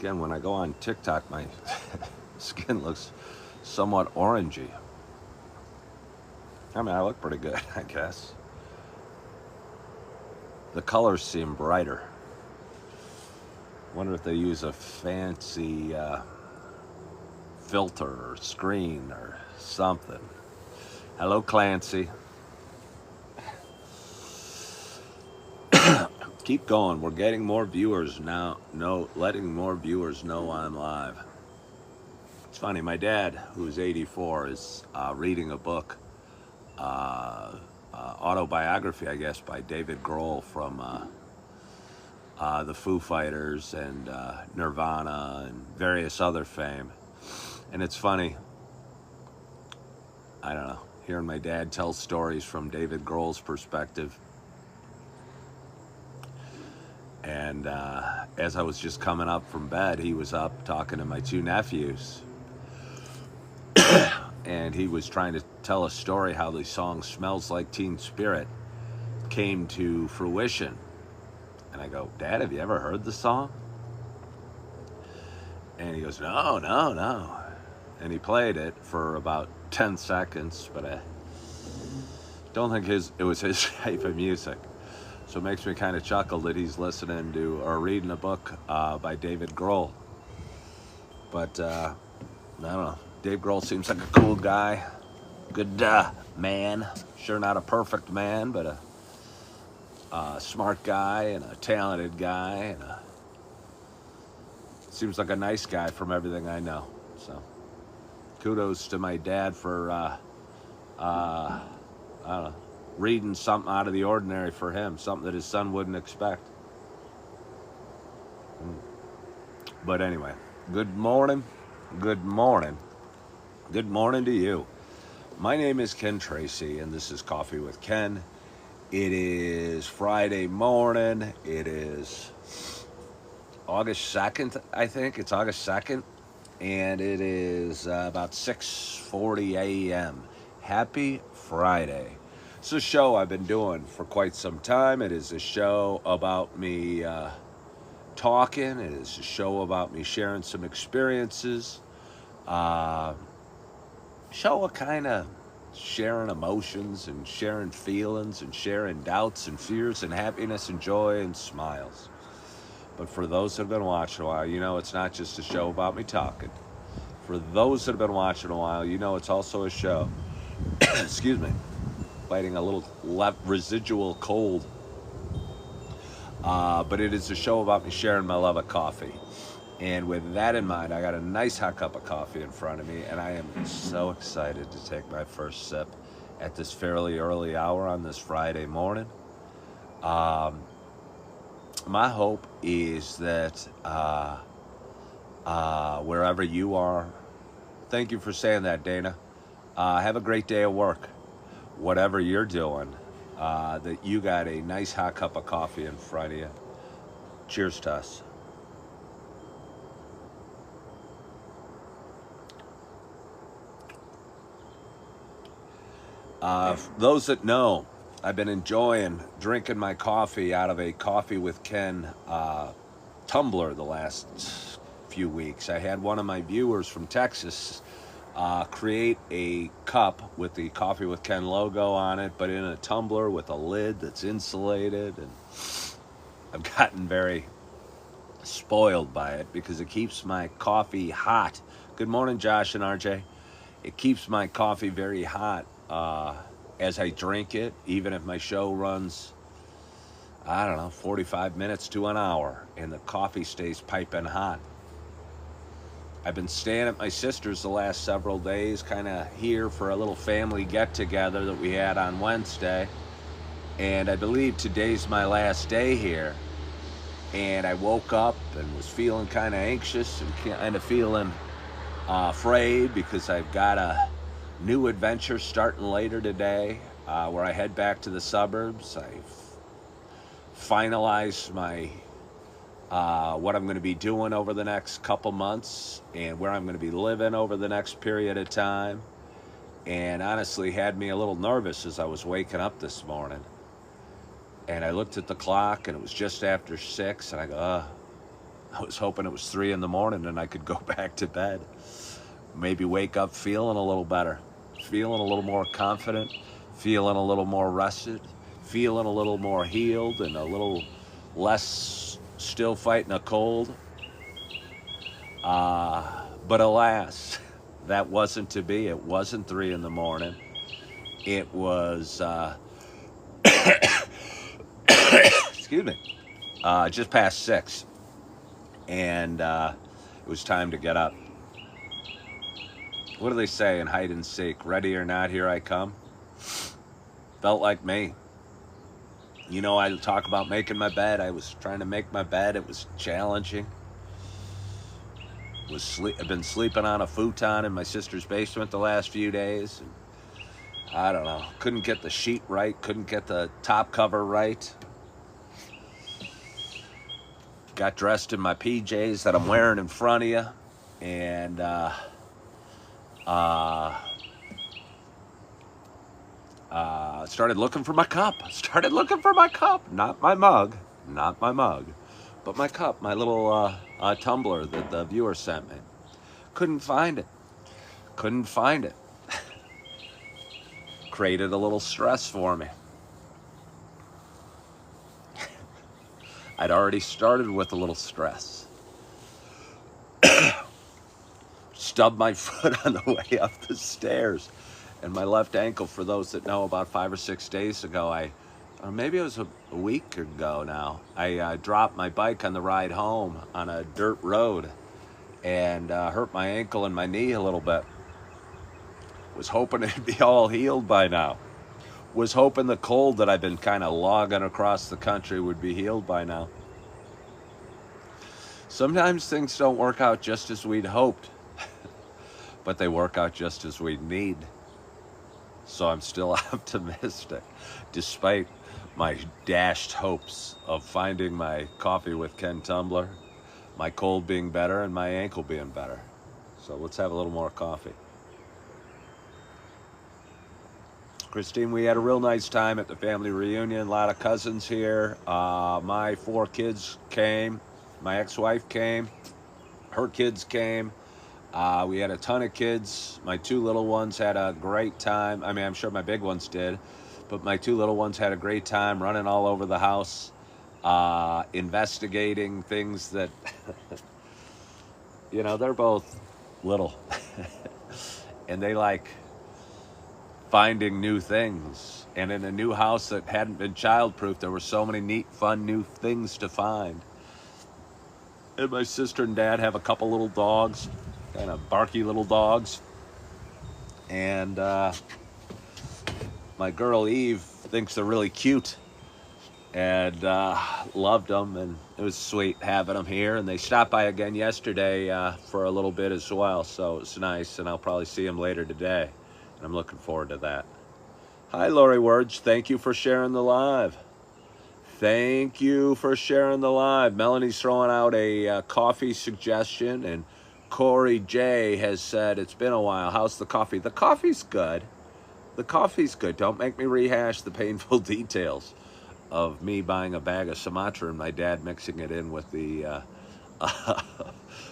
again, when I go on TikTok, my skin looks somewhat orangey. I mean, I look pretty good, I guess. The colors seem brighter. Wonder if they use a fancy filter or screen or something. Hello, Clancy. Keep going. We're getting more viewers now. Letting more viewers know I'm live. It's funny. My dad, who's 84, is reading a book, autobiography, I guess, by David Grohl from the Foo Fighters and Nirvana and various other fame. And it's funny. I don't know. Hearing my dad tell stories from David Grohl's perspective. And as I was just coming up from bed, he was up talking to my two nephews. And he was trying to tell a story how the song Smells Like Teen Spirit came to fruition. And I go, Dad, have you ever heard the song? And he goes, no. And he played it for about 10 seconds, but I don't think it was his type of music. So it makes me kind of chuckle that he's listening to or reading a book by David Grohl. But I don't know. Dave Grohl seems like a cool guy. Good man. Sure not a perfect man, but a smart guy and a talented guy. And seems like a nice guy from everything I know. So kudos to my dad for, I don't know, reading something out of the ordinary for him, something that his son wouldn't expect. But anyway, good morning to you. My name is Ken Tracy, and this is Coffee with Ken. It is Friday morning. It is August 2nd, I think. It's August 2nd, and it is about 6:40 a.m. Happy Friday. It's a show I've been doing for quite some time. It is a show about me talking. It is a show about me sharing some experiences. Show of kind of sharing emotions and sharing feelings and sharing doubts and fears and happiness and joy and smiles. But for those that have been watching a while, you know it's not just a show about me talking. For those that have been watching a while, you know it's also a show. Excuse me. Fighting a little residual cold. But it is a show about me sharing my love of coffee. And with that in mind, I got a nice hot cup of coffee in front of me, and I am so excited to take my first sip at this fairly early hour on this Friday morning. My hope is that wherever you are, thank you for saying that, Dana. Have a great day at work. Whatever you're doing, that you got a nice hot cup of coffee in front of you. Cheers to us. Those that know, I've been enjoying drinking my coffee out of a Coffee with Ken tumbler the last few weeks. I had one of my viewers from Texas create a cup with the Coffee with Ken logo on it, but in a tumbler with a lid that's insulated. And I've gotten very spoiled by it because it keeps my coffee hot. Good morning, Josh and RJ. It keeps my coffee very hot as I drink it, even if my show runs, I don't know, 45 minutes to an hour, and the coffee stays piping hot. I've been staying at my sister's the last several days, kind of here for a little family get-together that we had on Wednesday. And I believe today's my last day here. And I woke up and was feeling kind of anxious and kind of feeling afraid because I've got a new adventure starting later today where I head back to the suburbs. I've finalized my what I'm going to be doing over the next couple months and where I'm going to be living over the next period of time. And honestly had me a little nervous as I was waking up this morning. And I looked at the clock and it was just after 6, and I go, I was hoping it was 3 in the morning and I could go back to bed. Maybe wake up feeling a little better, feeling a little more confident, feeling a little more rested, feeling a little more healed and a little less still fighting a cold. But alas, that wasn't to be. It wasn't 3 in the morning. It was, excuse me, just past 6. And it was time to get up. What do they say in hide and seek? Ready or not, here I come. Felt like me. You know, I talk about making my bed. I was trying to make my bed. It was challenging. I've been sleeping on a futon in my sister's basement the last few days. And I don't know. Couldn't get the sheet right. Couldn't get the top cover right. Got dressed in my PJs that I'm wearing in front of you. And started looking for my cup. Not my mug. But my cup, my little tumbler that the viewer sent me. Couldn't find it. Created a little stress for me. I'd already started with a little stress. Stubbed my foot on the way up the stairs. And my left ankle, for those that know, about 5 or 6 days ago, or maybe it was a week ago now, I dropped my bike on the ride home on a dirt road and hurt my ankle and my knee a little bit. Was hoping it'd be all healed by now. Was hoping the cold that I've been kind of logging across the country would be healed by now. Sometimes things don't work out just as we'd hoped, but they work out just as we'd need. So I'm still optimistic, despite my dashed hopes of finding my coffee with Ken tumbler, my cold being better, and my ankle being better. So let's have a little more coffee. Christine, we had a real nice time at the family reunion. A lot of cousins here. My 4 kids came. My ex-wife came. Her kids came. We had a ton of kids. My 2 little ones had a great time. I mean, I'm sure my big ones did, but my 2 little ones had a great time running all over the house, investigating things that, you know, they're both little and they like finding new things. And in a new house that hadn't been childproof, there were so many neat, fun, new things to find. And my sister and dad have a couple little dogs, kind of barky little dogs. And my girl Eve thinks they're really cute and loved them. And it was sweet having them here. And they stopped by again yesterday for a little bit as well. So it's nice. And I'll probably see them later today. And I'm looking forward to that. Hi, Lori Words. Thank you for sharing the live. Thank you for sharing the live. Melanie's throwing out a coffee suggestion, and Corey J has said, it's been a while. How's the coffee? The coffee's good. The coffee's good. Don't make me rehash the painful details of me buying a bag of Sumatra and my dad mixing it in with the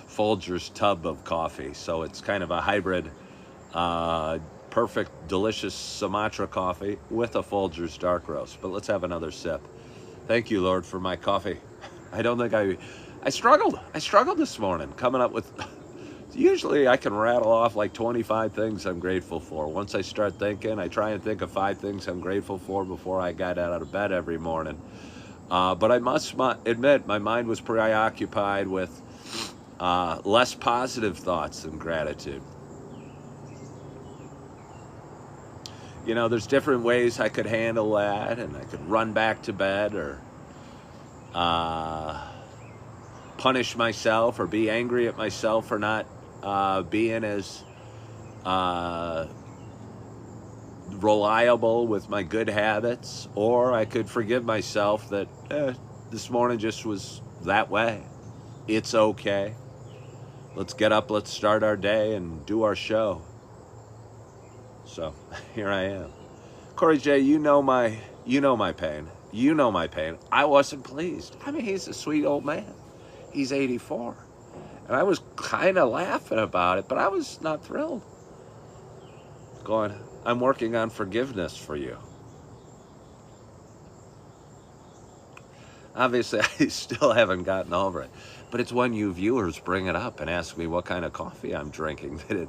Folgers tub of coffee. So it's kind of a hybrid, perfect, delicious Sumatra coffee with a Folgers dark roast. But let's have another sip. Thank you, Lord, for my coffee. I don't think I struggled. I struggled this morning coming up with, usually I can rattle off like 25 things I'm grateful for. Once I start thinking, I try and think of 5 things I'm grateful for before I got out of bed every morning. But I must admit, my mind was preoccupied with less positive thoughts than gratitude. You know, there's different ways I could handle that, and I could run back to bed or punish myself or be angry at myself for not being as reliable with my good habits, or I could forgive myself that this morning just was that way. It's okay. Let's get up, let's start our day and do our show. So here I am. Corey J, you know my pain. You know my pain. I wasn't pleased. I mean, he's a sweet old man. he's 84. And I was kind of laughing about it, but I was not thrilled. Going, I'm working on forgiveness for you. Obviously, I still haven't gotten over it. But it's when you viewers bring it up and ask me what kind of coffee I'm drinking that it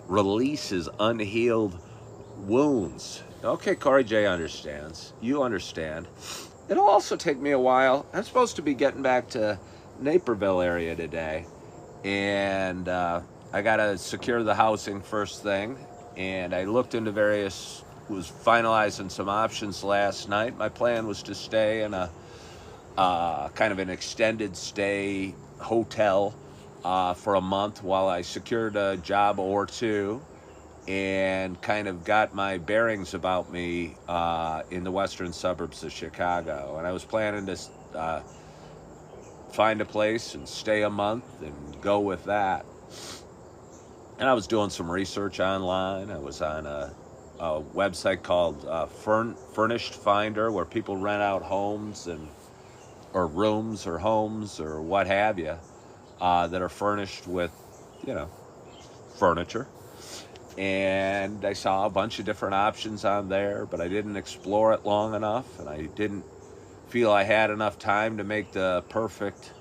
releases unhealed wounds. Okay, Corey J understands. You understand. It'll also take me a while. I'm supposed to be getting back to Naperville area today. And I got to secure the housing first thing. And I looked into was finalizing some options last night. My plan was to stay in a kind of an extended stay hotel for a month while I secured a job or two and kind of got my bearings about me in the western suburbs of Chicago. And I was planning to find a place and stay a month and go with that. And I was doing some research online. I was on a website called Furnished Finder, where people rent out homes or rooms or homes or what have you that are furnished with, furniture. And I saw a bunch of different options on there, but I didn't explore it long enough, and I didn't feel I had enough time to make the perfect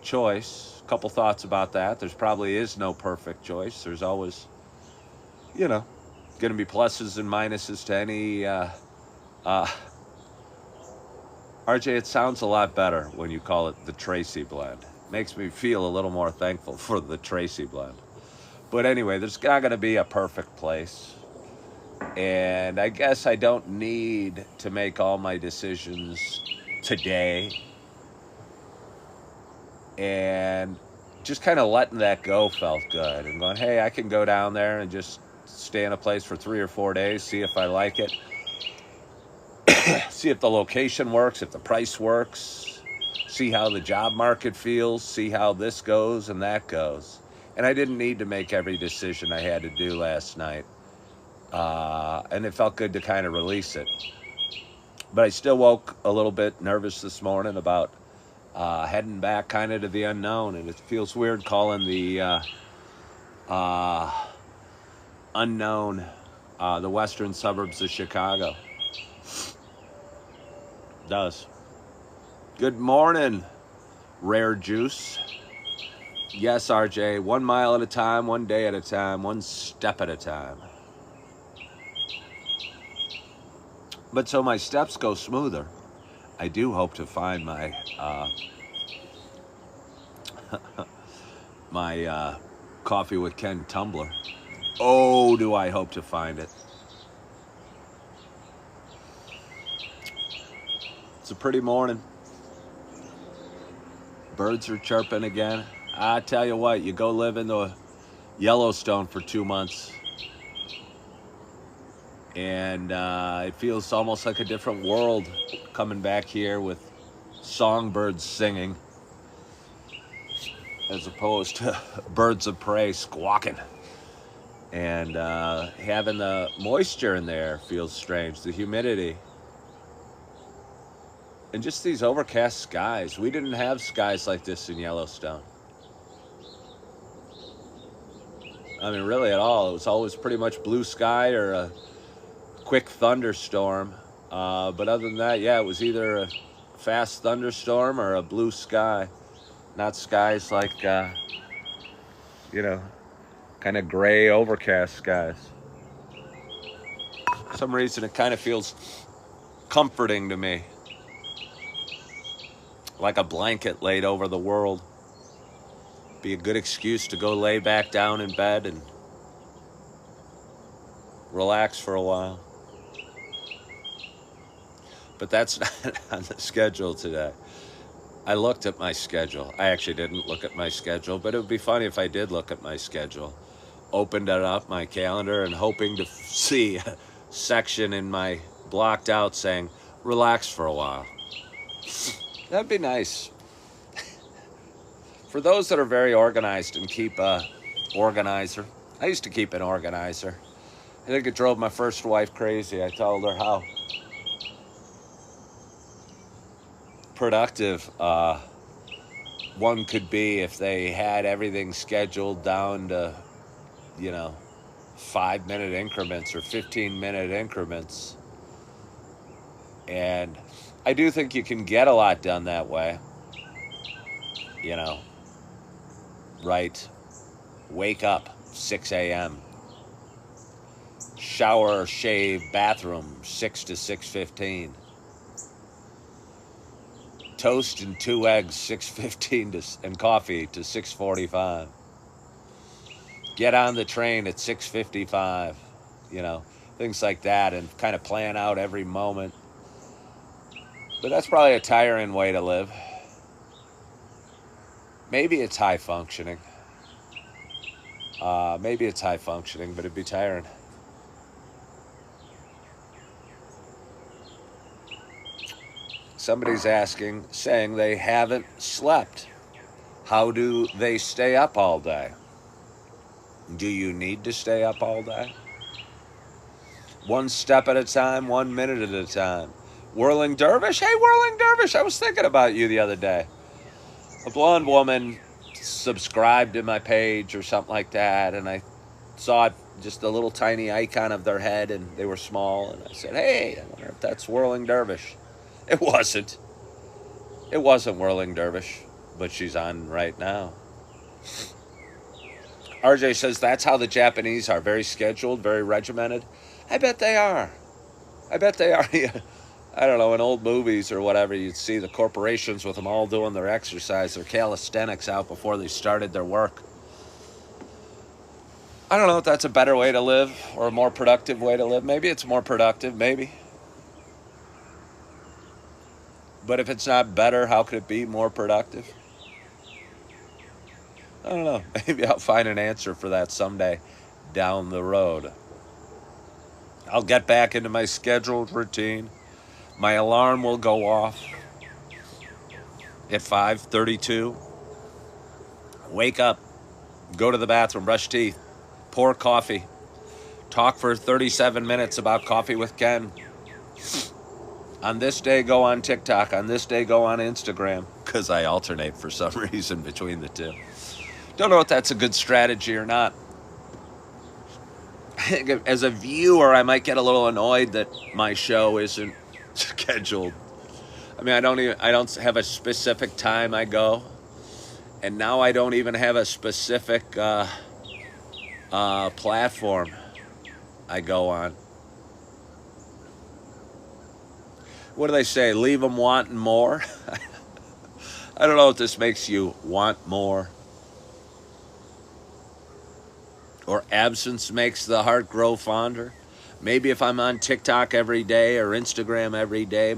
choice. A couple thoughts about that. There's probably is no perfect choice. There's always, going to be pluses and minuses to any. RJ, it sounds a lot better when you call it the Tracy blend. Makes me feel a little more thankful for the Tracy blend. But anyway, there's not going to be a perfect place. And I guess I don't need to make all my decisions today. And just kind of letting that go felt good. And going, hey, I can go down there and just stay in a place for 3 or 4 days, see if I like it. See if the location works, if the price works. See how the job market feels, see how this goes and that goes. And I didn't need to make every decision I had to do last night. And it felt good to kind of release it. But I still woke a little bit nervous this morning about heading back kind of to the unknown. And it feels weird calling the unknown the western suburbs of Chicago. It does. Good morning, Rare Juice. Yes, RJ, 1 mile at a time, 1 day at a time, 1 step at a time. But so my steps go smoother. I do hope to find my my Coffee with Ken tumbler. Oh, do I hope to find it. It's a pretty morning. Birds are chirping again. I tell you what, you go live in the Yellowstone for 2 months, and it feels almost like a different world coming back here with songbirds singing as opposed to birds of prey squawking. And having the moisture in there feels strange, the humidity. And just these overcast skies. We didn't have skies like this in Yellowstone. I mean, really at all. It was always pretty much blue sky or a quick thunderstorm. But other than that, yeah, it was either a fast thunderstorm or a blue sky. Not skies like, kind of gray, overcast skies. For some reason, it kind of feels comforting to me. Like a blanket laid over the world. Be a good excuse to go lay back down in bed and relax for a while. But that's not on the schedule today. I looked at my schedule. I actually didn't look at my schedule, but it would be funny if I did look at my schedule. Opened it up, my calendar, and hoping to see a section in my blocked out saying, relax for a while. That'd be nice. For those that are very organized and keep a organizer. I used to keep an organizer. I think it drove my first wife crazy. I told her how productive one could be if they had everything scheduled down to, 5-minute increments or 15-minute increments. And I do think you can get a lot done that way. Right? Wake up, 6 a.m. Shower, shave, bathroom, 6 to 6:15. Toast and 2 eggs, 6:15 and coffee to 6:45. Get on the train at 6:55. Things like that, and kind of plan out every moment. But that's probably a tiring way to live. Maybe it's high functioning. But it'd be tiring. Somebody's saying they haven't slept. How do they stay up all day? Do you need to stay up all day? One step at a time, 1 minute at a time. Whirling Dervish? Hey, Whirling Dervish, I was thinking about you the other day. A blonde woman subscribed to my page or something like that, and I saw just a little tiny icon of their head, and they were small, and I said, hey, I wonder if that's Whirling Dervish. It wasn't. It wasn't Whirling Dervish, but she's on right now. RJ says that's how the Japanese are. Very scheduled, very regimented. I bet they are. I don't know, in old movies or whatever, you'd see the corporations with them all doing their exercise, their calisthenics out before they started their work. I don't know if that's a better way to live or a more productive way to live. Maybe it's more productive, maybe. But if it's not better, how could it be more productive? I don't know. Maybe I'll find an answer for that someday down the road. I'll get back into my scheduled routine. My alarm will go off at 5:32. Wake up, go to the bathroom, brush teeth, pour coffee, talk for 37 minutes about Coffee with Ken. On this day, go on TikTok. On this day, go on Instagram, because I alternate for some reason between the two. Don't know if that's a good strategy or not. As a viewer, I might get a little annoyed that my show isn't scheduled. I mean, I don't have a specific time I go, and now I don't even have a specific platform I go on. What do they say? Leave them wanting more. I don't know if this makes you want more. Or absence makes the heart grow fonder. Maybe if I'm on TikTok every day or Instagram every day,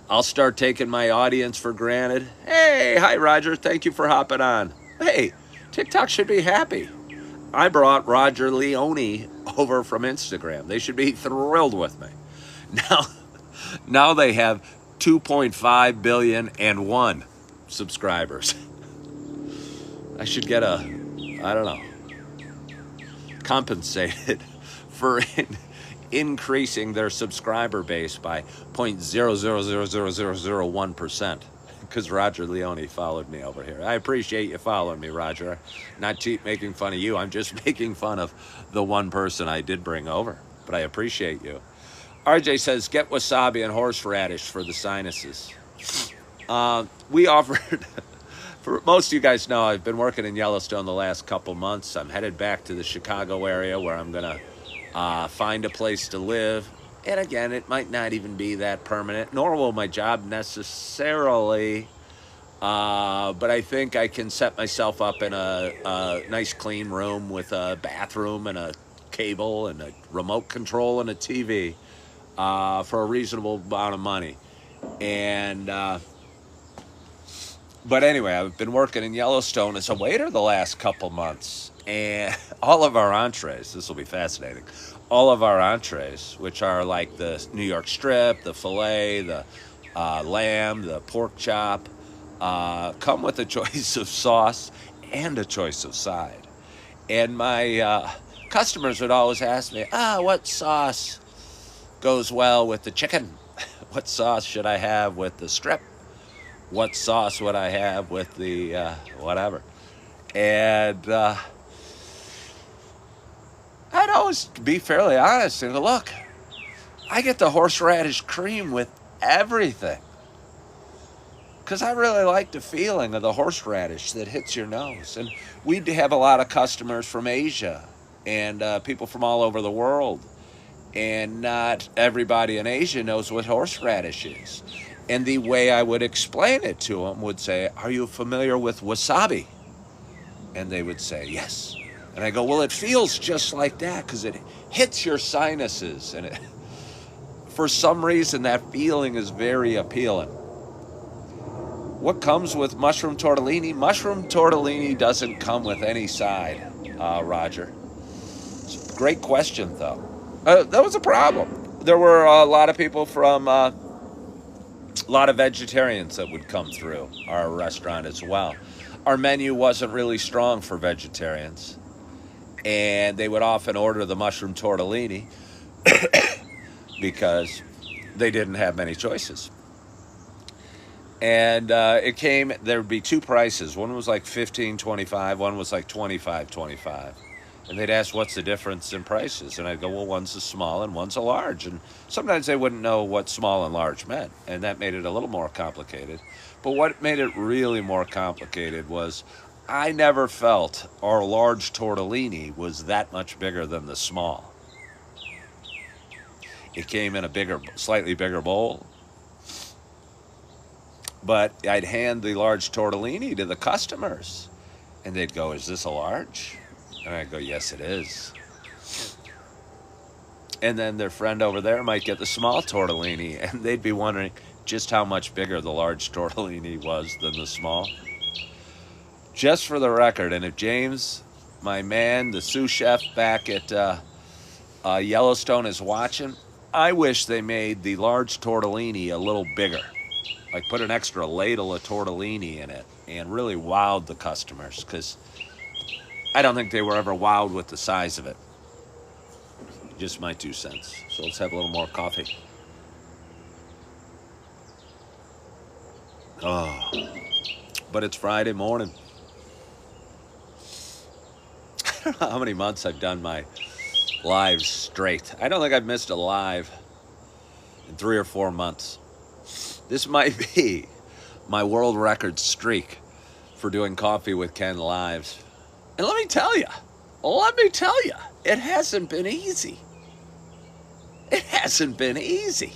I'll start taking my audience for granted. Hey, hi Roger, thank you for hopping on. Hey, TikTok should be happy. I brought Roger Leone over from Instagram. They should be thrilled with me. Now they have 2.5 billion and 1 subscribers. I should get compensated for increasing their subscriber base by 0.0000001%, because Roger Leone followed me over here. I appreciate you following me, Roger. Not making fun of you. I'm just making fun of the one person I did bring over, but I appreciate you. RJ says, get wasabi and horseradish for the sinuses. We offered... For most of you guys know, I've been working in Yellowstone the last couple months. I'm headed back to the Chicago area where I'm going to find a place to live. And again, it might not even be that permanent, nor will my job necessarily. But I think I can set myself up in a nice clean room with a bathroom and a cable and a remote control and a TV for a reasonable amount of money. But anyway, I've been working in Yellowstone as a waiter the last couple months, and all of our entrees, this will be fascinating, all of our entrees, which are like the New York strip, the filet, the lamb, the pork chop, come with a choice of sauce and a choice of side. And my customers would always ask me, what sauce goes well with the chicken? What sauce should I have with the strip? What sauce would I have with the whatever? And I'd always be fairly honest and go, look, I get the horseradish cream with everything. Because I really like the feeling of the horseradish that hits your nose. And we have a lot of customers from Asia and people from all over the world. And not everybody in Asia knows what horseradish is. And the way I would explain it to them would say, are you familiar with wasabi? And they would say, yes. And I go, well, it feels just like that because it hits your sinuses. And for some reason, that feeling is very appealing. What comes with mushroom tortellini? Mushroom tortellini doesn't come with any side, Roger. It's a great question, though. That was a problem. There were a lot of people from, a lot of vegetarians that would come through our restaurant as well. Our menu wasn't really strong for vegetarians. And they would often order the mushroom tortellini because they didn't have many choices. And there would be two prices. One was like $15.25, one was like $25.25. And they'd ask, what's the difference in prices? And I'd go, well, one's a small and one's a large. And sometimes they wouldn't know what small and large meant. And that made it a little more complicated. But what made it really more complicated was I never felt our large tortellini was that much bigger than the small. It came in a slightly bigger bowl. But I'd hand the large tortellini to the customers. And they'd go, is this a large? And I'd go, yes, it is. And then their friend over there might get the small tortellini. And they'd be wondering just how much bigger the large tortellini was than the small. Just for the record, and if James, my man, the sous chef back at Yellowstone is watching, I wish they made the large tortellini a little bigger. Like put an extra ladle of tortellini in it and really wowed the customers because I don't think they were ever wowed with the size of it. Just my 2 cents. So let's have a little more coffee. Oh, but it's Friday morning. I don't know how many months I've done my lives straight. I don't think I've missed a live in 3 or 4 months. This might be my world record streak for doing Coffee with Ken lives. And let me tell you, it hasn't been easy. It hasn't been easy.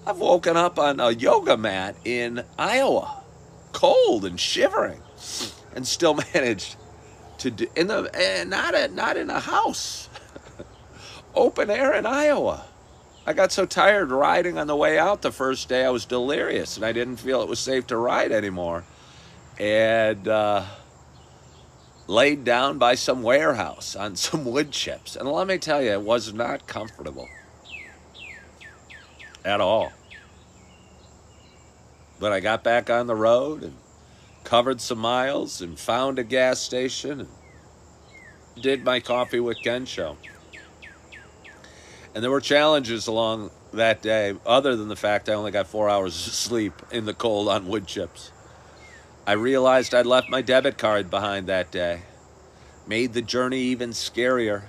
I've woken up on a yoga mat in Iowa, cold and shivering, and still managed to do not in a house, open air in Iowa. I got so tired riding on the way out the first day, I was delirious, and I didn't feel it was safe to ride anymore. And laid down by some warehouse on some wood chips. And let me tell you, it was not comfortable at all. But I got back on the road and covered some miles and found a gas station and did my Coffee with Ken show. And there were challenges along that day, other than the fact I only got 4 hours of sleep in the cold on wood chips. I realized I'd left my debit card behind that day. Made the journey even scarier.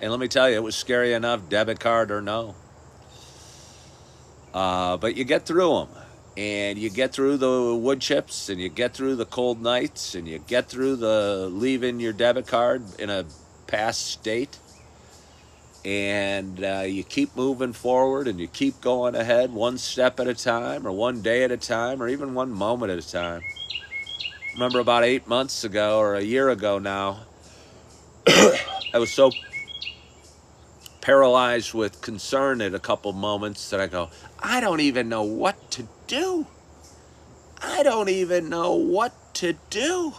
And let me tell you, it was scary enough, debit card or no. But you get through them. And you get through the wood chips, and you get through the cold nights, and you get through the leaving your debit card in a past state. And you keep moving forward, and you keep going ahead one step at a time, or one day at a time, or even one moment at a time. Remember about 8 months ago, or a year ago now, I was so paralyzed with concern at a couple moments that I go, I don't even know what to do. I don't even know what to do.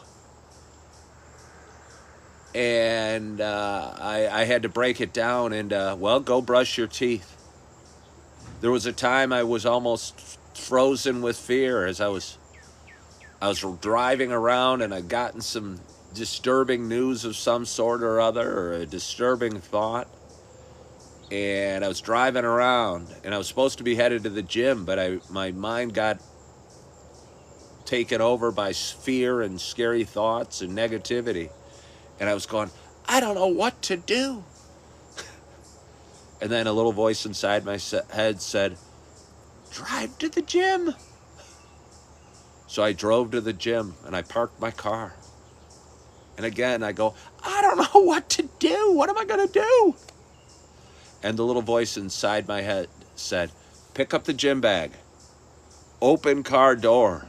And I had to break it down and, well, go brush your teeth. There was a time I was almost frozen with fear as I was driving around and I'd gotten some disturbing news of some sort or other, or a disturbing thought. and I was driving around, and I was supposed to be headed to the gym, but my mind got taken over by fear and scary thoughts and negativity. And I was going, I don't know what to do. And then a little voice inside my head said, drive to the gym. So I drove to the gym and I parked my car. And again, I go, I don't know what to do. What am I going to do? And the little voice inside my head said, pick up the gym bag, open car door,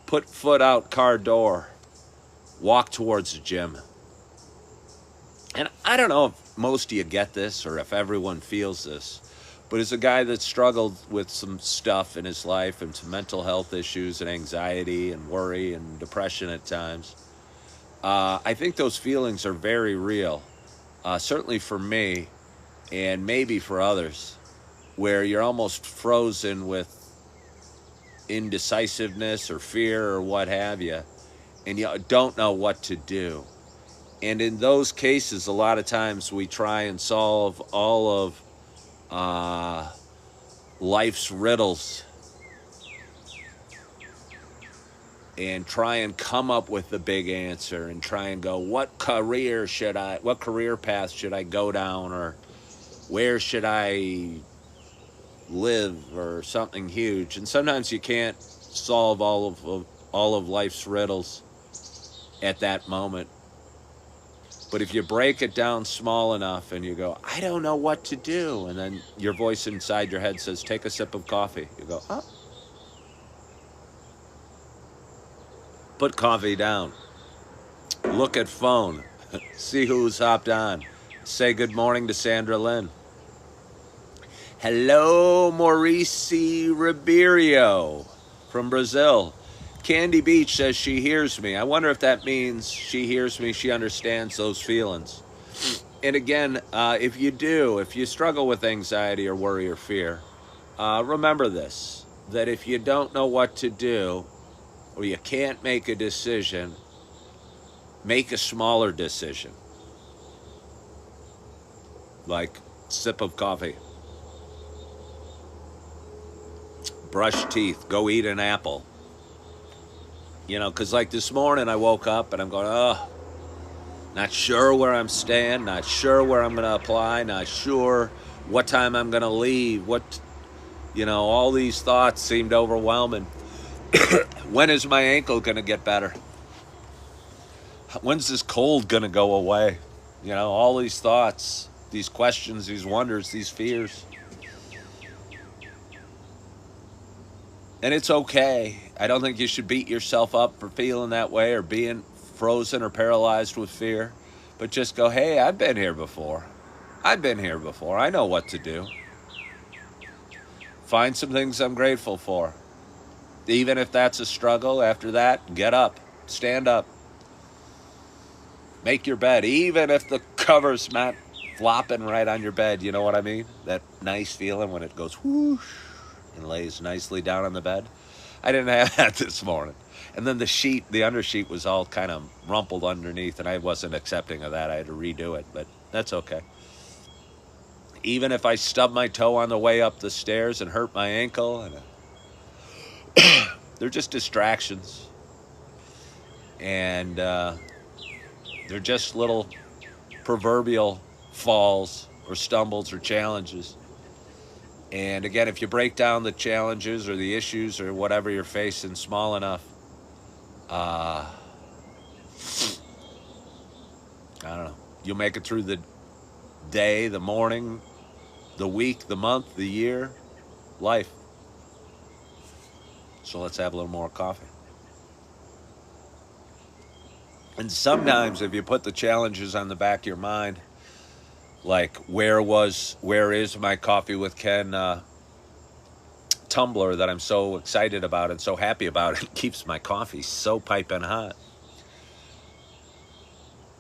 put foot out car door, walk towards the gym. And I don't know if most of you get this or if everyone feels this, but as a guy that struggled with some stuff in his life and some mental health issues and anxiety and worry and depression at times, I think those feelings are very real, certainly for me and maybe for others, where you're almost frozen with indecisiveness or fear or what have you, and you don't know what to do. And in those cases, a lot of times we try and solve all of life's riddles and try and come up with the big answer and try and go, what career path should I go down, or where should I live, or something huge. And sometimes you can't solve all of life's riddles at that moment. But if you break it down small enough and you go, I don't know what to do, and then your voice inside your head says, take a sip of coffee. You go, oh. Put coffee down. Look at phone. See who's hopped on. Say good morning to Sandra Lynn. Hello, Maurice Ribeiro from Brazil. Candy Beach says she hears me. I wonder if that means she hears me, she understands those feelings. And again, if you struggle with anxiety or worry or fear, remember this, that if you don't know what to do or you can't make a decision, make a smaller decision. Like sip of coffee. Brush teeth, go eat an apple. Because like this morning I woke up and I'm going, not sure where I'm staying, not sure where I'm going to apply, not sure what time I'm going to leave, all these thoughts seemed overwhelming. When is my ankle going to get better? When's this cold going to go away? All these thoughts, these questions, these wonders, these fears. And it's okay. I don't think you should beat yourself up for feeling that way or being frozen or paralyzed with fear. But just go, hey, I've been here before. I know what to do. Find some things I'm grateful for. Even if that's a struggle, after that, get up. Stand up. Make your bed. Even if the cover's not flopping right on your bed, you know what I mean? That nice feeling when it goes whoosh and lays nicely down on the bed. I didn't have that this morning. And then the undersheet was all kind of rumpled underneath, and I wasn't accepting of that. I had to redo it, but that's okay. Even if I stub my toe on the way up the stairs and hurt my ankle, and they're just distractions. And they're just little proverbial falls or stumbles or challenges. And again, if you break down the challenges or the issues or whatever you're facing small enough, I don't know, you'll make it through the day, the morning, the week, the month, the year, life. So let's have a little more coffee. And sometimes if you put the challenges on the back of your mind, like where is my Coffee with Ken tumbler that I'm so excited about and so happy about, it keeps my coffee so piping hot.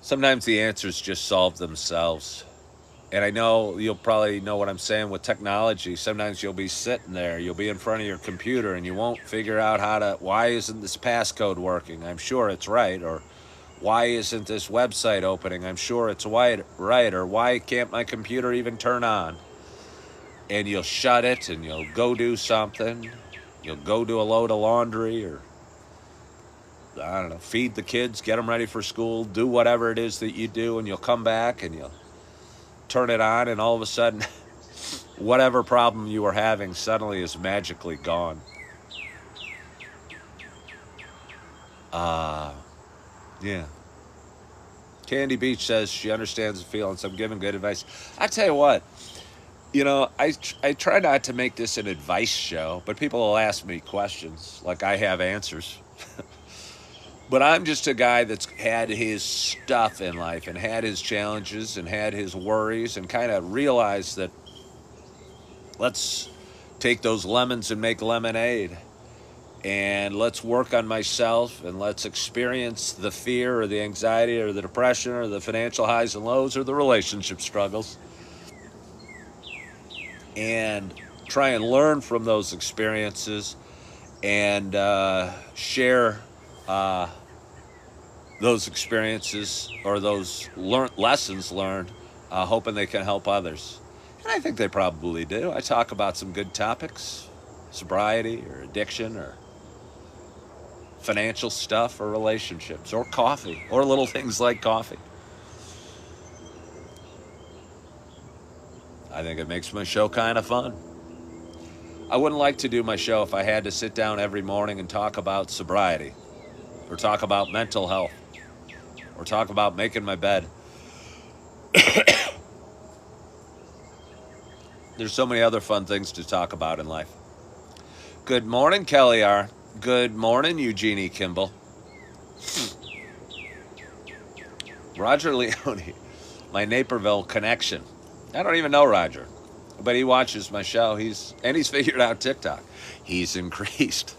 Sometimes the answers just solve themselves. And I know you'll probably know what I'm saying with technology. Sometimes you'll be sitting there, you'll be in front of your computer and you won't figure out why isn't this passcode working? I'm sure it's right. Or why isn't this website opening? I'm sure it's right. Or why can't my computer even turn on? and you'll shut it and you'll go do something. You'll go do a load of laundry, or I don't know, feed the kids, get them ready for school, do whatever it is that you do, and you'll come back and you'll turn it on, and all of a sudden, whatever problem you were having suddenly is magically gone. Yeah. Candy Beach says she understands the feelings. I'm giving good advice. I tell you what, I try not to make this an advice show, but people will ask me questions like I have answers. But I'm just a guy that's had his stuff in life and had his challenges and had his worries, and kind of realized that let's take those lemons and make lemonade. And let's work on myself, and let's experience the fear or the anxiety or the depression or the financial highs and lows or the relationship struggles, and try and learn from those experiences and share those experiences or those lessons learned, hoping they can help others. And I think they probably do. I talk about some good topics, sobriety or addiction or financial stuff or relationships or coffee or little things like coffee. I think it makes my show kind of fun. I wouldn't like to do my show if I had to sit down every morning and talk about sobriety or talk about mental health or talk about making my bed. There's so many other fun things to talk about in life. Good morning, Kelly R. Good morning, Eugenie Kimball. Roger Leone, my Naperville connection. I don't even know Roger, but he watches my show. He's figured out TikTok. He's increased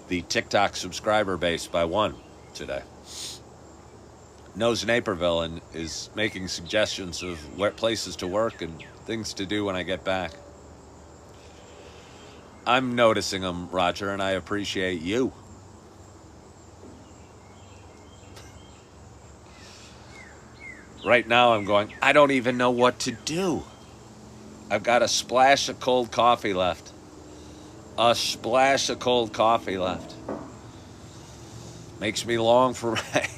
the TikTok subscriber base by 1 today. Knows Naperville and is making suggestions of where places to work and things to do when I get back. I'm noticing them, Roger, and I appreciate you. Right now I'm going, I don't even know what to do. I've got a splash of cold coffee left. A splash of cold coffee left. Makes me long for my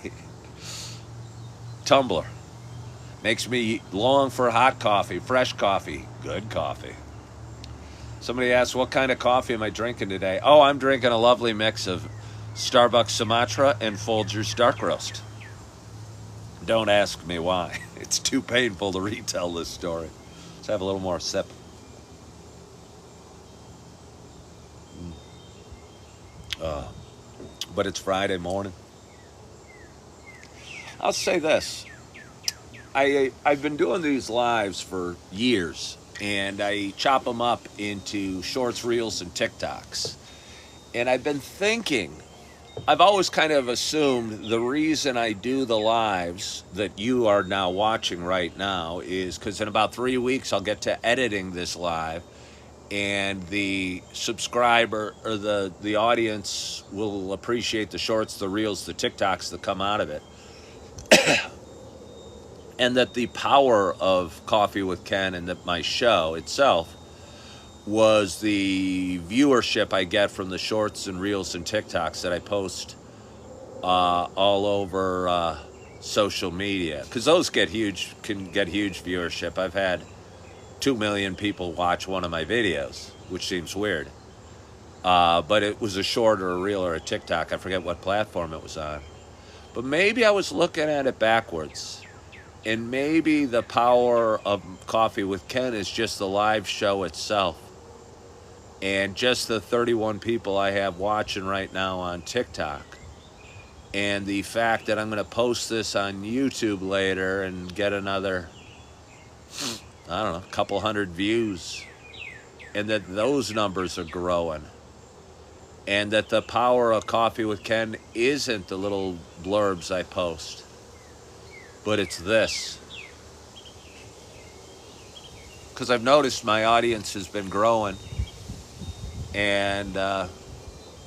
tumbler. Makes me long for hot coffee, fresh coffee, good coffee. Somebody asked, what kind of coffee am I drinking today? Oh, I'm drinking a lovely mix of Starbucks Sumatra and Folgers Dark Roast. Don't ask me why. It's too painful to retell this story. Let's have a little more sip. But it's Friday morning. I'll say this. I've been doing these lives for years, and I chop them up into shorts, reels, and TikToks. And I've been thinking, I've always kind of assumed the reason I do the lives that you are now watching right now is because in about 3 weeks I'll get to editing this live, and the subscriber or the audience will appreciate the shorts, the reels, the TikToks that come out of it. And that the power of Coffee with Ken and my show itself was the viewership I get from the shorts and reels and TikToks that I post all over social media, because those can get huge viewership. I've had 2 million people watch one of my videos, which seems weird, but it was a short or a reel or a TikTok. I forget what platform it was on, but maybe I was looking at it backwards. And maybe the power of Coffee with Ken is just the live show itself. And just the 31 people I have watching right now on TikTok. And the fact that I'm going to post this on YouTube later and get another, I don't know, a couple hundred views. And that those numbers are growing. And that the power of Coffee with Ken isn't the little blurbs I post, but it's this. Because I've noticed my audience has been growing. And I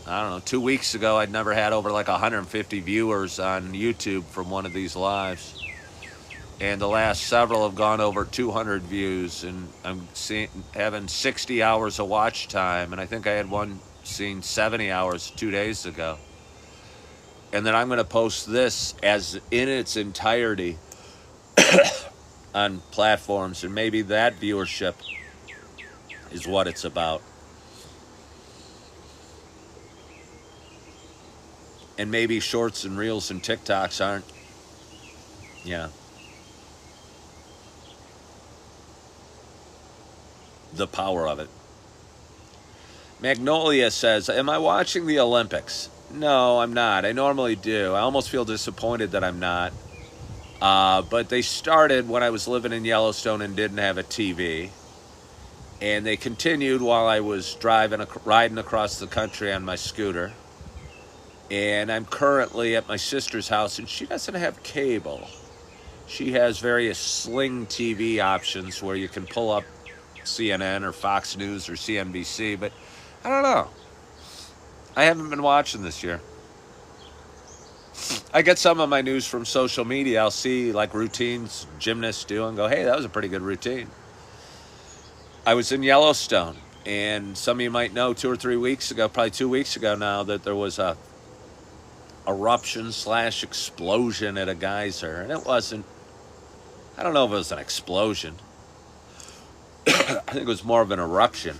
don't know, 2 weeks ago I'd never had over like 150 viewers on YouTube from one of these lives. and the last several have gone over 200 views, and having 60 hours of watch time, and I think I had one seen 70 hours 2 days ago. And then I'm going to post this as in its entirety on platforms, and maybe that viewership is what it's about. And maybe shorts and reels and TikToks aren't, the power of it. Magnolia says, am I watching the Olympics? No, I'm not. I normally do. I almost feel disappointed that I'm not. But they started when I was living in Yellowstone and didn't have a TV. And they continued while I was riding across the country on my scooter. And I'm currently at my sister's house, and she doesn't have cable. She has various Sling TV options where you can pull up CNN or Fox News or CNBC, but I don't know. I haven't been watching this year. I get some of my news from social media. I'll see like routines gymnasts do and go, hey, that was a pretty good routine. I was in Yellowstone, and some of you might know 2 or 3 weeks ago, probably 2 weeks ago now, that there was a eruption/explosion at a geyser. And it wasn't, I don't know if it was an explosion. I think it was more of an eruption.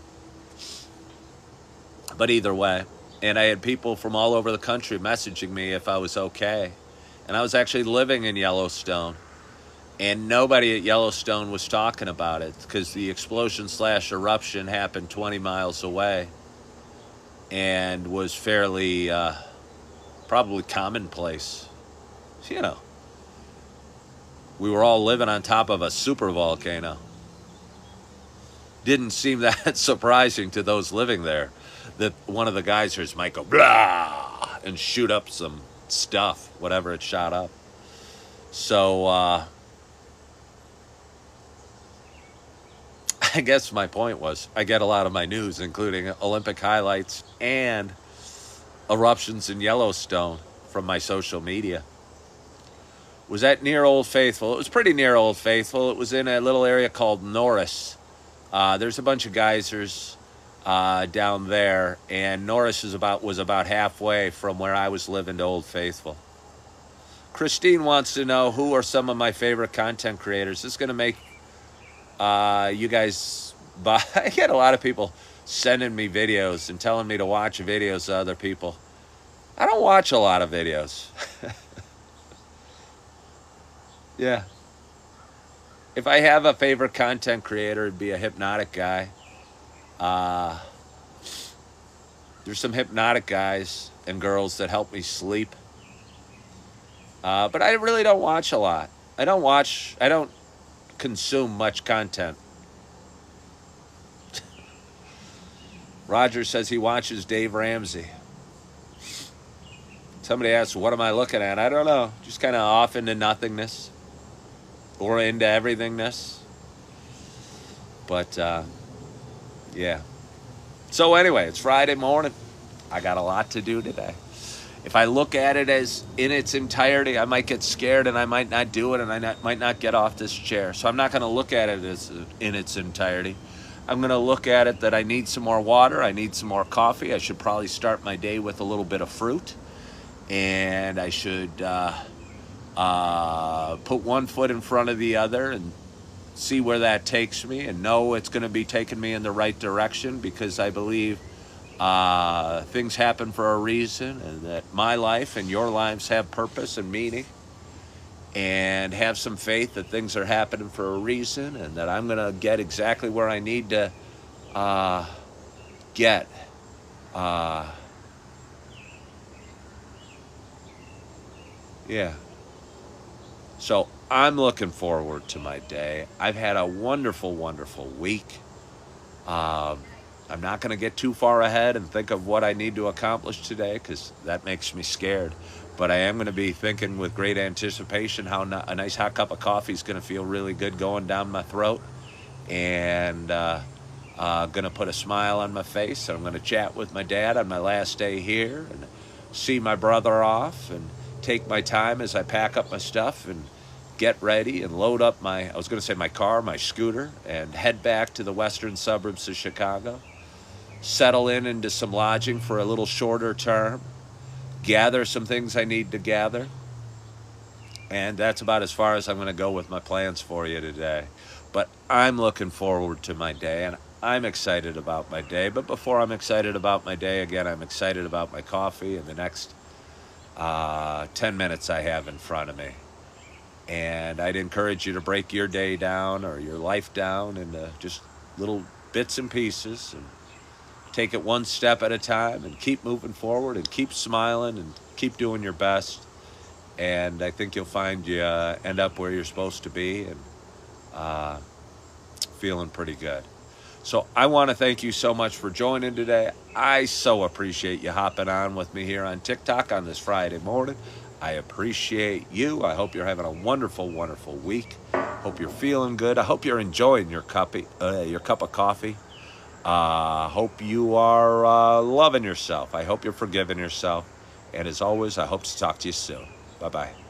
But either way, and I had people from all over the country messaging me if I was okay. And I was actually living in Yellowstone, and nobody at Yellowstone was talking about it because the explosion/eruption happened 20 miles away and was fairly probably commonplace. We were all living on top of a super volcano. Didn't seem that surprising to those living there that one of the geysers might go blah and shoot up some stuff, whatever it shot up. So I guess my point was I get a lot of my news, including Olympic highlights and eruptions in Yellowstone, from my social media. Was that near Old Faithful? It was pretty near Old Faithful. It was in a little area called Norris. There's a bunch of geysers down there, and Norris was about halfway from where I was living to Old Faithful. Christine wants to know who are some of my favorite content creators. This is going to make you guys buy. I get a lot of people sending me videos and telling me to watch videos of other people. I don't watch a lot of videos. Yeah. If I have a favorite content creator, it'd be a hypnotic guy. There's some hypnotic guys and girls that help me sleep. But I really don't watch a lot. I don't consume much content. Roger says he watches Dave Ramsey. Somebody asks, what am I looking at? I don't know. Just kind of off into nothingness. Or into everythingness. But, yeah. So anyway, it's Friday morning. I got a lot to do today. If I look at it as in its entirety, I might get scared and I might not do it, and I might not get off this chair. So I'm not going to look at it as in its entirety. I'm going to look at it that I need some more water. I need some more coffee. I should probably start my day with a little bit of fruit. And I should put one foot in front of the other and see where that takes me, and know it's going to be taking me in the right direction, because I believe things happen for a reason, and that my life and your lives have purpose and meaning, and have some faith that things are happening for a reason, and that I'm going to get exactly where I need to get. Yeah. So I'm looking forward to my day. I've had a wonderful, wonderful week. I'm not going to get too far ahead and think of what I need to accomplish today, because that makes me scared. But I am going to be thinking with great anticipation how a nice hot cup of coffee is going to feel really good going down my throat. And going to put a smile on my face. I'm going to chat with my dad on my last day here, and see my brother off, and take my time as I pack up my stuff and get ready and load up my, I was going to say my car, my scooter, and head back to the western suburbs of Chicago. Settle in into some lodging for a little shorter term. Gather some things I need to gather. And that's about as far as I'm going to go with my plans for you today. But I'm looking forward to my day, and I'm excited about my day. But before I'm excited about my day, again, I'm excited about my coffee and the next 10 minutes I have in front of me. And I'd encourage you to break your day down or your life down into just little bits and pieces, and take it one step at a time, and keep moving forward, and keep smiling, and keep doing your best. And I think you'll find you end up where you're supposed to be, and feeling pretty good. So I want to thank you so much for joining today. I so appreciate you hopping on with me here on TikTok on this Friday morning. I appreciate you. I hope you're having a wonderful, wonderful week. Hope you're feeling good. I hope you're enjoying your cup of coffee. Hope you are loving yourself. I hope you're forgiving yourself. And as always, I hope to talk to you soon. Bye-bye.